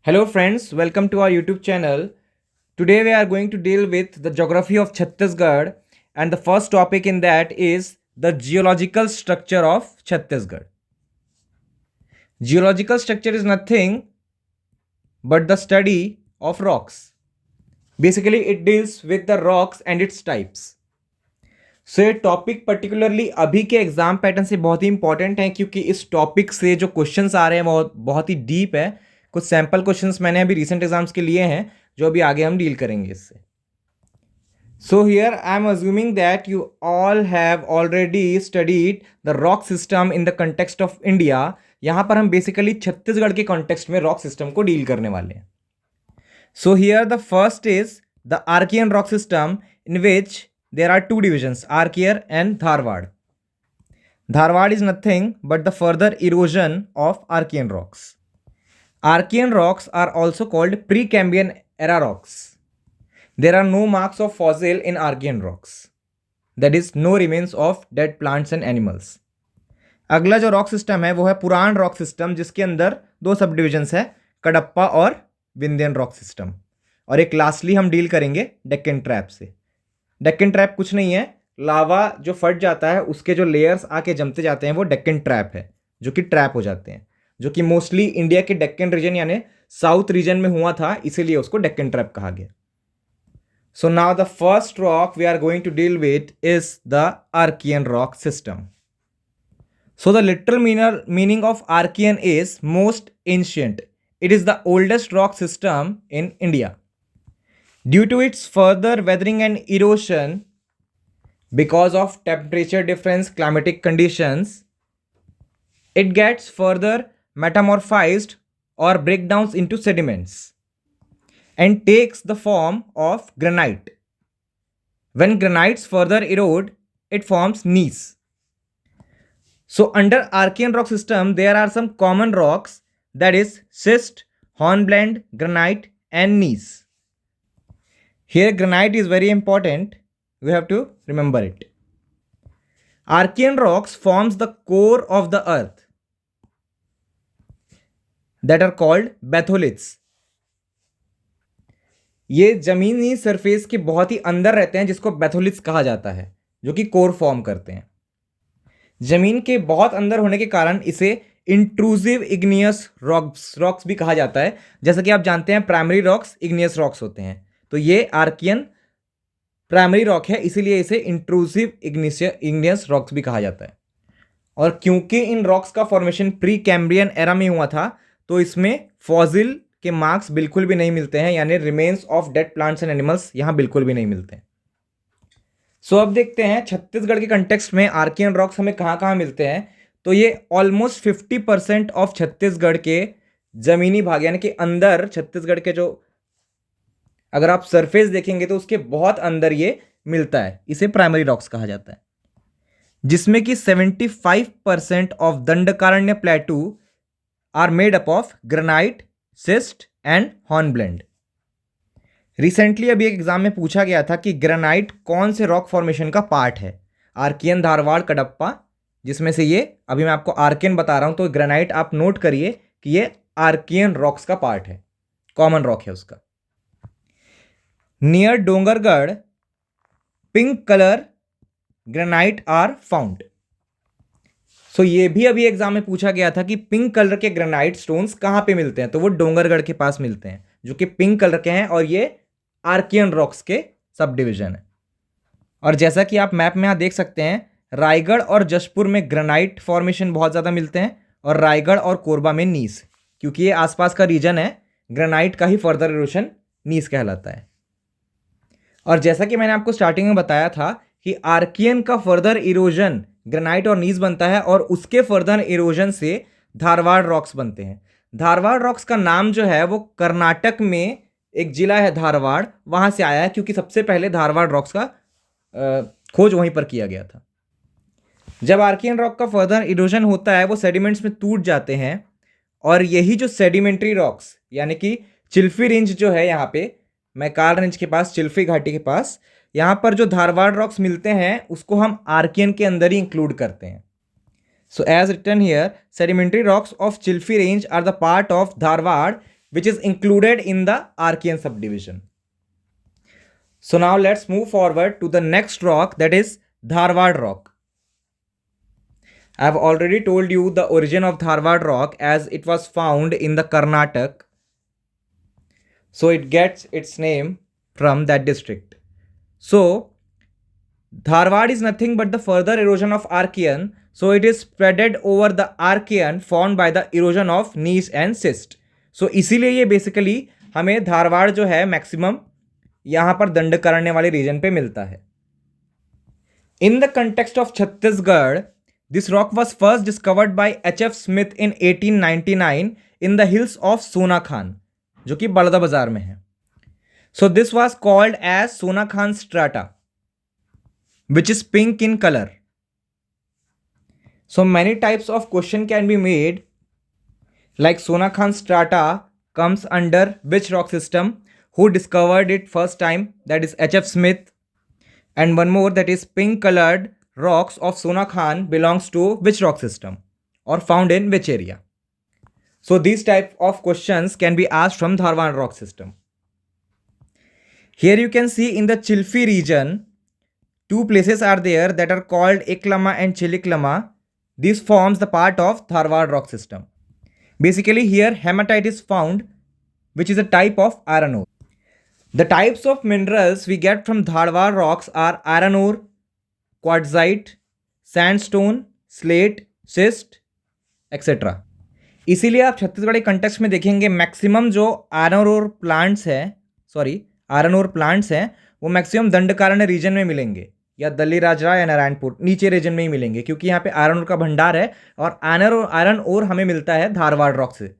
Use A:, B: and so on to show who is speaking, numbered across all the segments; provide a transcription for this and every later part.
A: Hello friends, welcome to our YouTube channel. Today we are going to deal with the geography of Chhattisgarh, and the first topic in that is the geological structure of Chhattisgarh. Geological structure is nothing but the study of rocks. Basically it deals with the rocks and its types. सो ये topic particularly अभी के exam pattern से बहुत ही important है, क्योंकि इस topic से जो क्वेश्चंस आ रहे हैं वो बहुत ही डीप है. कुछ सैम्पल क्वेश्चंस मैंने अभी रिसेंट एग्जाम्स के लिए हैं जो अभी आगे हम डील करेंगे इससे. So here I am assuming that you all have already studied the rock system in the context of India. यहाँ पर हम बेसिकली छत्तीसगढ़ के कॉन्टेक्स्ट में रॉक सिस्टम को डील करने वाले हैं. So here the first is the Archean rock system, in which there are two divisions, Archean and Dharwad. Dharwad is nothing but the further erosion of Archean rocks. Archean rocks are also called Precambrian era rocks. There are no marks of fossil in Archean rocks. That is, no remains of dead plants and animals. अगला जो rock system है वो है पुराण rock system, जिसके अंदर दो सब divisions है, कडप्पा और विंध्यन रॉक सिस्टम. और एक लास्टली हम डील करेंगे डेक्कन ट्रैप से. डेक्कन ट्रैप कुछ नहीं है, लावा जो फट जाता है उसके जो लेयर्स आके जमते जाते हैं वो डेक्कन ट्रैप है, जो कि ट्रैप हो जाते हैं, जो कि मोस्टली इंडिया के डेक्कन रीजन यानी साउथ रीजन में हुआ था, इसीलिए उसको डेक्कन ट्रैप कहा गया. So now the first rock we are going to deal with is the Archean rock system. So the literal meaning of Archean is most ancient. It is the oldest rock system in India. Due to its further weathering and erosion because of temperature difference, climatic conditions, it gets further metamorphized or breakdowns into sediments and takes the form of granite. When granites further erode, it forms gneiss. So under Archean rock system, there are some common rocks, that is schist, hornblende, granite and gneiss. Here granite is very important, we have to remember it. Archean rocks forms the core of the earth that are called batholiths. ये जमीनी surface के बहुत ही अंदर रहते हैं, जिसको बैथोलिथ्स कहा जाता है, जो कि कोर फॉर्म करते हैं. जमीन के बहुत अंदर होने के कारण इसे इंट्रूसिव इग्नियस रॉक्स भी कहा जाता है. जैसा कि आप जानते हैं प्राइमरी रॉक्स इग्नियस रॉक्स होते हैं, तो ये आर्कियन प्राइमरी रॉक है, इसीलिए इसे इंट्रूसिव इग्नियस रॉक्स भी कहा जाता है. और क्योंकि इन रॉक्स का फॉर्मेशन प्री कैम्ब्रियन एरा में हुआ था, तो इसमें फॉसिल के मार्क्स बिल्कुल भी नहीं मिलते हैं, यानी remains of dead plants and animals यहाँ बिल्कुल भी नहीं मिलते हैं. सो अब देखते हैं छत्तीसगढ़ के कंटेक्स्ट में आर्कियन रॉक्स हमें कहाँ कहाँ मिलते हैं. तो ये ऑलमोस्ट 50% ऑफ छत्तीसगढ़ के जमीनी भाग यानी कि अंदर छत्तीसगढ़ के जो अगर आप सरफेस देखेंगे तो उसके बहुत अंदर ये मिलता है, इसे प्राइमरी रॉक्स कहा जाता है. जिसमें कि 75% of Dandakaranya plateau are made up of granite, schist and hornblende. Recently अभी एक एग्जाम में पूछा गया था कि ग्रेनाइट कौन से रॉक फॉर्मेशन का पार्ट है. आर्कियन, धारवाड़, कडप्पा, जिसमें से ये अभी मैं आपको आर्कियन बता रहा हूं, तो ग्रेनाइट आप नोट करिए कि ये आर्कियन रॉक्स का पार्ट है, कॉमन रॉक है उसका. Near Dongargarh, pink color granite are found. सो ये भी अभी एग्जाम में पूछा गया था कि पिंक कलर के ग्रेनाइट स्टोन्स कहाँ पे मिलते हैं, तो वो डोंगरगढ़ के पास मिलते हैं, जो कि पिंक कलर के हैं, और ये आर्कियन रॉक्स के सब डिविजन है. और जैसा कि आप मैप में यहाँ देख सकते हैं, रायगढ़ और जशपुर में ग्रेनाइट फॉर्मेशन बहुत ज़्यादा मिलते हैं, और रायगढ़ और कोरबा में नीस, क्योंकि ये आसपास का रीजन है, ग्रेनाइट का ही फर्दर इरोशन नीस कहलाता है. और जैसा कि मैंने आपको स्टार्टिंग में बताया था कि आर्कियन का फर्दर इरोजन ग्रेनाइट और नीस बनता है, और उसके फर्दर इरोजन से धारवाड़ रॉक्स बनते हैं. धारवाड़ रॉक्स का नाम जो है वो कर्नाटक में एक जिला है धारवाड़, वहाँ से आया है, क्योंकि सबसे पहले धारवाड़ रॉक्स का खोज वहीं पर किया गया था. जब आर्कियन रॉक का फर्दर इरोजन होता है वो सेडिमेंट्स में टूट जाते हैं, और यही जो सेडिमेंट्री रॉक्स यानी कि चिल्फी रेंज जो है, यहाँ पे मैकाल रेंज के पास, चिल्फी घाटी के पास, यहाँ पर जो धारवाड़ रॉक्स मिलते हैं उसको हम आर्कियन के अंदर ही इंक्लूड करते हैं. So as written here, sedimentary rocks of Chilpi range are the part of Dharwad which is included in the Archean subdivision. So now let's move forward to the next rock, that is Dharwad rock. I have already told you the origin of Dharwad rock, as it was found in the Karnataka. So it gets its name from that district. So Dharwad is nothing but the further erosion of Archean. So it is spreaded over the Archean formed by the erosion of gneiss and schist. So इसीलिए ये basically हमें धारवाड़ जो है maximum यहाँ पर दंडकारण्य वाले reason पे मिलता है. In the context of Chhattisgarh, this rock was first discovered by H.F. Smith in 1899 in the hills of Sonakhan, जो कि बलौदाबाजार में है. So this was called as Sonakhan strata, which is pink in color. So many types of question can be made, like Sonakhan strata comes under which rock system, who discovered it first time, that is H.F. Smith, and one more, that is pink colored rocks of Sonakhan belongs to which rock system or found in which area. So these type of questions can be asked from Dharwad rock system. Here you can see in the Chilfi region, two places are there that are called Eklama and Chiliklama. This forms the part of Dharwad rock system. Basically here hematite is found, which is a type of iron ore. The types of minerals we get from Dharwad rocks are iron ore, quartzite, sandstone, slate, schist, etc. इसीलिए आप छत्तीसगढ़ के context में देखेंगे maximum जो iron ore plants हैं वो maximum Dandakaranya reason में मिलेंगे, या दल्लीराजरा या नारायणपुर नीचे रीजन में ही मिलेंगे, क्योंकि यहाँ पे आयरन ओर का भंडार है और आयरन ओर हमें मिलता है धारवाड़ रॉक से.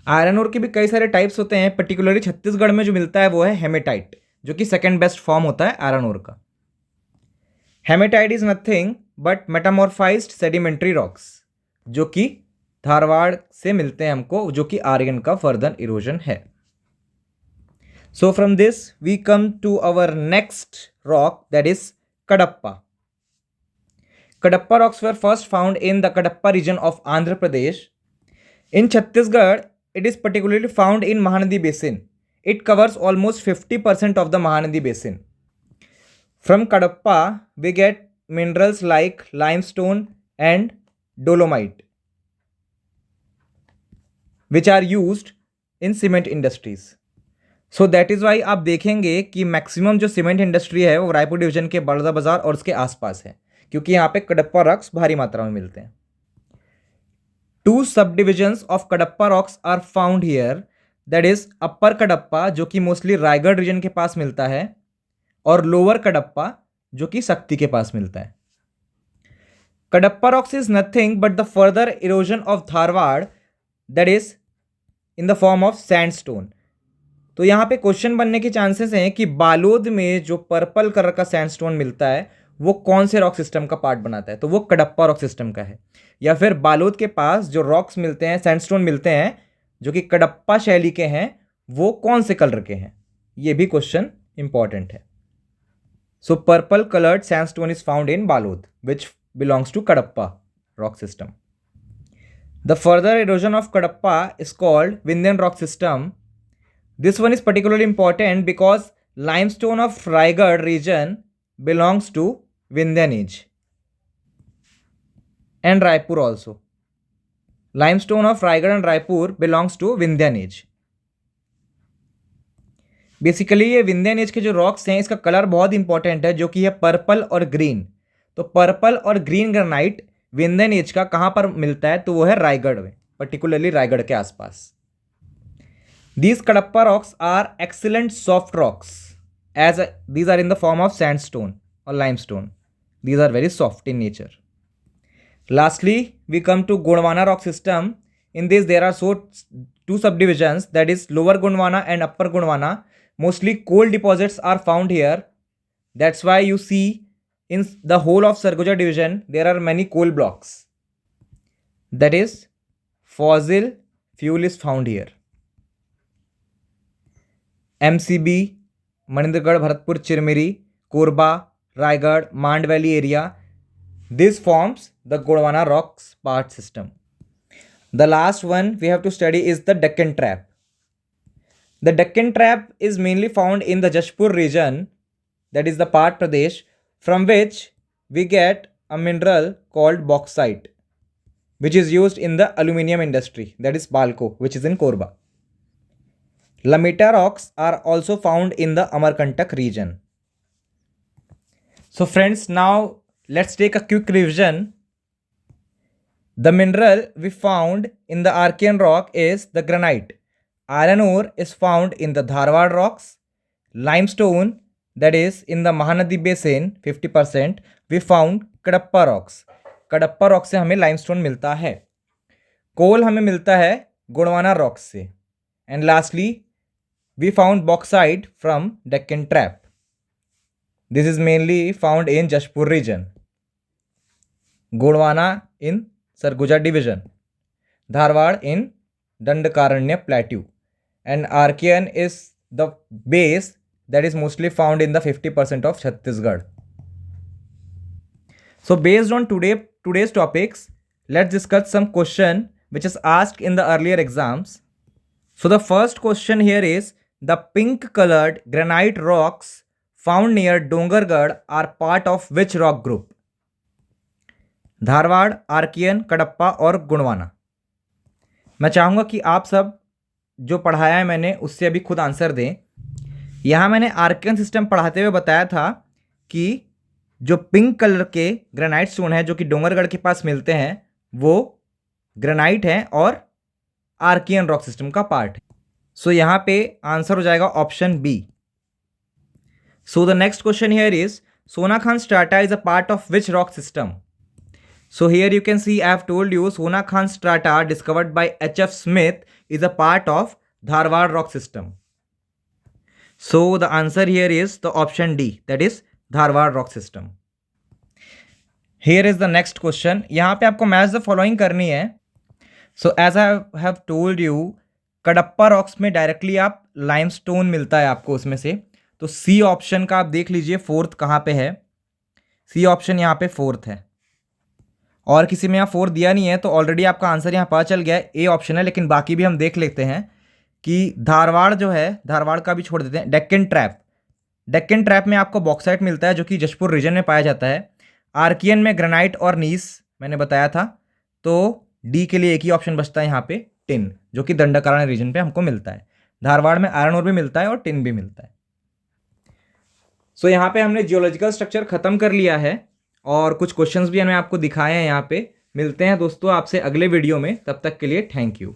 A: आयरन ओर के भी कई सारे टाइप्स होते हैं, पर्टिकुलरली छत्तीसगढ़ में जो मिलता है वो है हेमेटाइट, जो कि सेकेंड बेस्ट फॉर्म होता है आयरन ओर का. Hematite is nothing but metamorphosed sedimentary rocks, जो कि धारवाड़ से मिलते हैं हमको, जो कि आर्यन का फर्दर इरोजन है. So from this we come to our next rock, that is Cuddapah. Cuddapah rocks were first found in the Cuddapah region of Andhra Pradesh. In Chhattisgarh, it is particularly found in Mahanadi Basin. It covers almost 50% of the Mahanadi Basin. From Kadapa, we get minerals like limestone and dolomite, which are used in cement industries. So that is why आप देखेंगे कि maximum जो cement industry है वो Raipur division के बलौदाबाजार और उसके आसपास है, क्योंकि यहाँ पे कडप्पा रॉक्स भारी मात्रा में मिलते हैं. Two subdivisions of Kadapa rocks are found here, that is Upper Kadapa, जो कि मोस्टली रायगढ़ रीजन के पास मिलता है, और लोअर कडप्पा, जो कि शक्ति के पास मिलता है. Kadapa rocks is nothing but the further erosion of Dharwad, that is in the form of sandstone. तो यहाँ पे क्वेश्चन बनने के चांसेस हैं कि बालोद में जो पर्पल कलर का सैंडस्टोन मिलता है वो कौन से रॉक सिस्टम का पार्ट बनाता है, तो वो कडप्पा रॉक सिस्टम का है. या फिर बालोद के पास जो रॉक्स मिलते हैं, सैंडस्टोन मिलते हैं जो कि कडप्पा शैली के हैं, वो कौन से कलर के हैं, ये भी क्वेश्चन इंपॉर्टेंट है. So purple coloured sandstone is found in Balod, which belongs to Cuddapah rock system. The further erosion of Cuddapah is called Vindhyan rock system. This one is particularly important because limestone of Raigad region belongs to Vindhyan age, and Raipur also. Limestone of Raigad and Raipur belongs to Vindhyan age. Basically ये Vindhyan as के जो rocks हैं इसका colour बहुत important है, जो कि है पर्पल और ग्रीन. तो पर्पल और ग्रीन ग्रेनाइट विंध्यन एज का कहाँ पर मिलता है, तो वो है रायगढ़ में, पर्टिकुलरली रायगढ़ के आसपास. These Kadapa rocks are excellent soft rocks, as these are in the form of sandstone or limestone. These are very soft in nature. Lastly, we come to Gondwana rock system. In this, there are two subdivisions, that is Lower Gondwana and Upper Gondwana. Mostly coal deposits are found here. That's why you see in the whole of Sarguja division there are many coal blocks. That is, fossil fuel is found here. MCB, Manendragarh, Bharatpur, Chirmiri, Korba, Raigarh, Mand valley area, this forms the Gondwana rocks part system. The last one we have to study is the Deccan Trap. The Deccan Trap is mainly found in the Jashpur region, that is the Part Pradesh, from which we get a mineral called bauxite, which is used in the aluminium industry, that is Balco, which is in Korba. Lameta rocks are also found in the Amarkantak region. So friends, now let's take a quick revision. The mineral we found in the Archean rock is the granite. Iron ore is found in the Dharwad rocks. Limestone, that is in the Mahanadi basin, 50%. We found Kadapa rocks. Kadapa rock से हमें limestone मिलता है. कोल हमें मिलता है Gondwana rocks से. And lastly, we found bauxite from Deccan Trap. This is mainly found in Jashpur region. Gondwana in Sarguja division. Dharwad in Dandakaranya plateau. And Archean is the base that is mostly found in the 50% of Chhattisgarh. So based on today's topics, let's discuss some question which is asked in the earlier exams. So the first question here is, the pink colored granite rocks found near Dongargarh are part of which rock group? Dharwad, Archean, Cuddapah और गुणवाना. मैं चाहूँगा कि आप सब जो पढ़ाया है मैंने उससे अभी खुद आंसर दें. यहाँ मैंने आर्कियन सिस्टम पढ़ाते हुए बताया था कि जो पिंक कलर के ग्रेनाइट स्टोन है जो कि डोंगरगढ़ के पास मिलते हैं वो ग्रेनाइट हैं और आर्कियन रॉक सिस्टम का पार्ट है. सो यहाँ पे आंसर हो जाएगा option B. So the next question here is, Sonakhan strata is a part of which rock system? So here you can see I have told you Sonakhan strata discovered by H.F. Smith is a part of Dharwad rock system. So the answer here is the option D, that is Dharwad rock system. Here is the next question. यहाँ पे आपको match the following करनी है. So as I have told you, Kadapa rocks में directly आप limestone मिलता है आपको उसमें से. तो सी ऑप्शन का आप देख लीजिए फोर्थ कहाँ पे है. सी ऑप्शन यहाँ पे फोर्थ है और किसी में यहाँ 4 दिया नहीं है, तो ऑलरेडी आपका आंसर यहाँ पता चल गया है, ए ऑप्शन है. लेकिन बाकी भी हम देख लेते हैं कि धारवाड़ जो है, धारवाड़ का भी छोड़ देते हैं. डेक्कन ट्रैप, डेक्कन ट्रैप में आपको बॉक्साइट मिलता है जो कि जशपुर रीजन में पाया जाता है. आर्कियन में ग्रेनाइट और नीस मैंने बताया था. तो डी के लिए एक ही ऑप्शन बचता है यहाँ पे, टिन, जो कि दंडकारण्य रीजन पे हमको मिलता है. धारवाड़ में आयरन ओर भी मिलता है और टिन भी मिलता है. सो यहाँ पे हमने जियोलॉजिकल स्ट्रक्चर खत्म कर लिया है और कुछ क्वेश्चंस भी हमने आपको दिखाए हैं यहाँ पे. मिलते हैं दोस्तों आपसे अगले वीडियो में, तब तक के लिए थैंक यू.